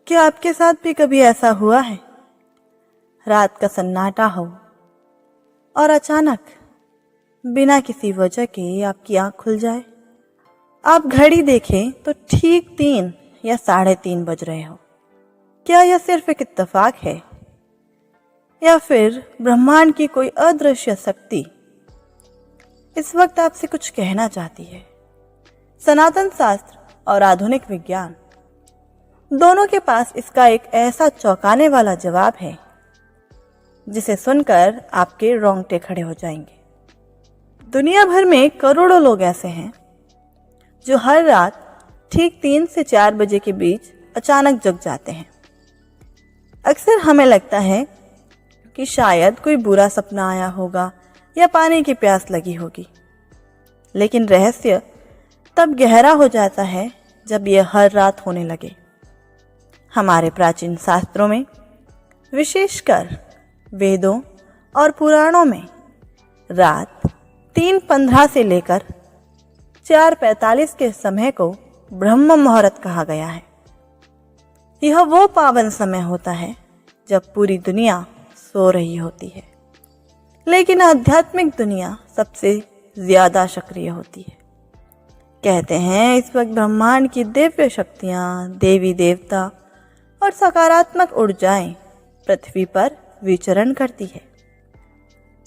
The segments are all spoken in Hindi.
क्या आपके साथ भी कभी ऐसा हुआ है? रात का सन्नाटा हो और अचानक बिना किसी वजह के आपकी आंख खुल जाए। आप घड़ी देखें तो ठीक 3 या 3:30 बज रहे हो। क्या यह सिर्फ एक इत्तेफाक है या फिर ब्रह्मांड की कोई अदृश्य शक्ति इस वक्त आपसे कुछ कहना चाहती है? सनातन शास्त्र और आधुनिक विज्ञान दोनों के पास इसका एक ऐसा चौंकाने वाला जवाब है जिसे सुनकर आपके रोंगटे खड़े हो जाएंगे। दुनिया भर में करोड़ों लोग ऐसे हैं जो हर रात ठीक 3 से 4 बजे के बीच अचानक जग जाते हैं। अक्सर हमें लगता है कि शायद कोई बुरा सपना आया होगा या पानी की प्यास लगी होगी, लेकिन रहस्य तब गहरा हो जाता है जब यह हर रात होने लगे। हमारे प्राचीन शास्त्रों में, विशेषकर वेदों और पुराणों में, रात 3:15 से लेकर 4:45 के समय को ब्रह्म मुहूर्त कहा गया है। यह वो पावन समय होता है जब पूरी दुनिया सो रही होती है, लेकिन आध्यात्मिक दुनिया सबसे ज्यादा सक्रिय होती है। कहते हैं इस वक्त ब्रह्मांड की दिव्य शक्तियां, देवी देवता और सकारात्मक ऊर्जाएं पृथ्वी पर विचरण करती है।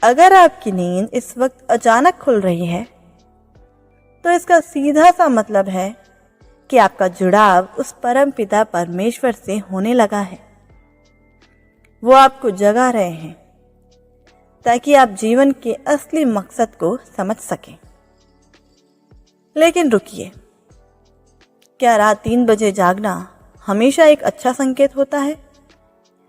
अगर आपकी नींद इस वक्त अचानक खुल रही है तो इसका सीधा सा मतलब है कि आपका जुड़ाव उस परम पिता परमेश्वर से होने लगा है। वो आपको जगा रहे हैं ताकि आप जीवन के असली मकसद को समझ सकें। लेकिन रुकिए, क्या रात 3 बजे जागना हमेशा एक अच्छा संकेत होता है?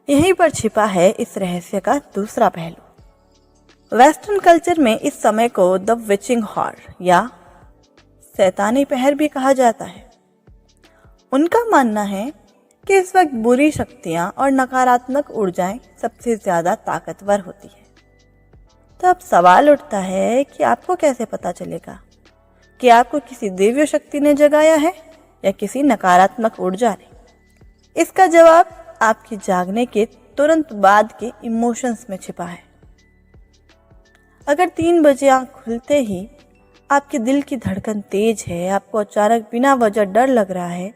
यहीं पर छिपा है इस रहस्य का दूसरा पहलू। वेस्टर्न कल्चर में इस समय को द विचिंग हॉर या शैतानी पहर भी कहा जाता है। उनका मानना है कि इस वक्त बुरी शक्तियां और नकारात्मक ऊर्जाएं सबसे ज्यादा ताकतवर होती है। तो अब सवाल उठता है कि आपको कैसे पता चलेगा कि आपको किसी दिव्य शक्ति ने जगाया है या किसी नकारात्मक ऊर्जा ने? इसका जवाब आपके जागने के तुरंत बाद के इमोशंस में छिपा है। अगर 3 बजे आंख खुलते ही आपके दिल की धड़कन तेज है, आपको अचानक बिना वजह डर लग रहा है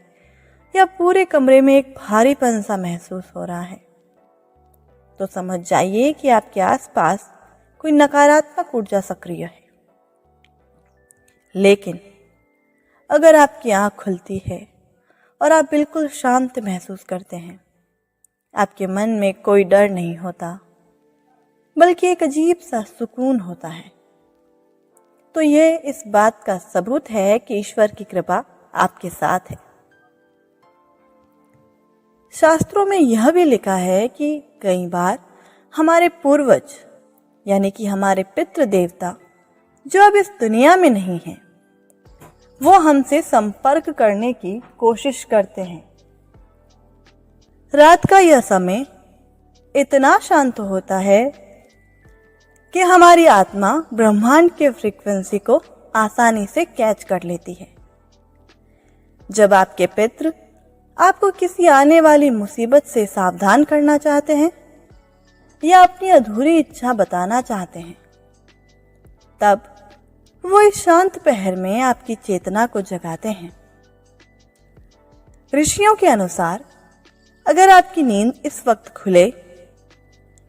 या पूरे कमरे में एक भारीपन सा महसूस हो रहा है, तो समझ जाइए कि आपके आसपास कोई नकारात्मक ऊर्जा सक्रिय है। लेकिन अगर आपकी आंख खुलती है और आप बिल्कुल शांत महसूस करते हैं, आपके मन में कोई डर नहीं होता बल्कि एक अजीब सा सुकून होता है, तो यह इस बात का सबूत है कि ईश्वर की कृपा आपके साथ है। शास्त्रों में यह भी लिखा है कि कई बार हमारे पूर्वज यानी कि हमारे पितृ देवता जो अब इस दुनिया में नहीं हैं, वो हमसे संपर्क करने की कोशिश करते हैं। रात का यह समय इतना शांत होता है कि हमारी आत्मा ब्रह्मांड के फ्रीक्वेंसी को आसानी से कैच कर लेती है। जब आपके पितृ आपको किसी आने वाली मुसीबत से सावधान करना चाहते हैं या अपनी अधूरी इच्छा बताना चाहते हैं, तब वो इस शांत पहर में आपकी चेतना को जगाते हैं। ऋषियों के अनुसार अगर आपकी नींद इस वक्त खुले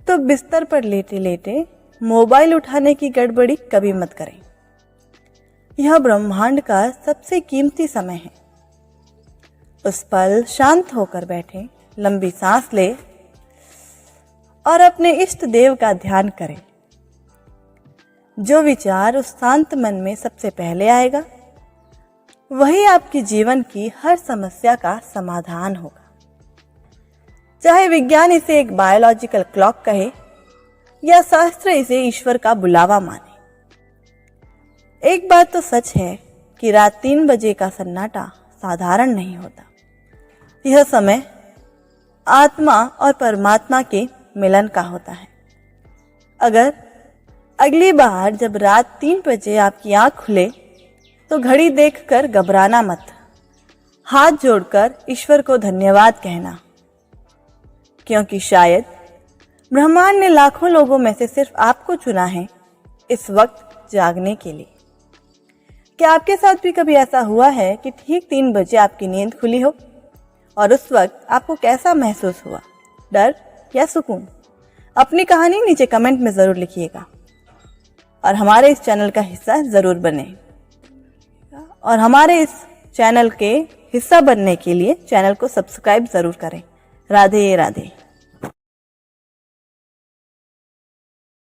तो बिस्तर पर लेटे लेटे मोबाइल उठाने की गड़बड़ी कभी मत करें। यह ब्रह्मांड का सबसे कीमती समय है। उस पल शांत होकर बैठें, लंबी सांस लें और अपने इष्ट देव का ध्यान करें। जो विचार उस शांत मन में सबसे पहले आएगा वही आपके जीवन की हर समस्या का समाधान होगा। चाहे विज्ञान इसे एक बायोलॉजिकल क्लॉक कहे या शास्त्र इसे ईश्वर का बुलावा माने, एक बात तो सच है कि रात 3 बजे का सन्नाटा साधारण नहीं होता। यह समय आत्मा और परमात्मा के मिलन का होता है। अगर अगली बार जब रात 3 बजे आपकी आंख खुले तो घड़ी देखकर घबराना मत, हाथ जोड़कर ईश्वर को धन्यवाद कहना क्योंकि शायद ब्रह्मांड ने लाखों लोगों में से सिर्फ आपको चुना है इस वक्त जागने के लिए। क्या आपके साथ भी कभी ऐसा हुआ है कि ठीक 3 बजे आपकी नींद खुली हो और उस वक्त आपको कैसा महसूस हुआ, डर या सुकून? अपनी कहानी नीचे कमेंट में ज़रूर लिखिएगा और हमारे इस चैनल का हिस्सा ज़रूर बने। और हमारे इस चैनल के हिस्सा बनने के लिए चैनल को सब्सक्राइब ज़रूर करें। राधे राधे।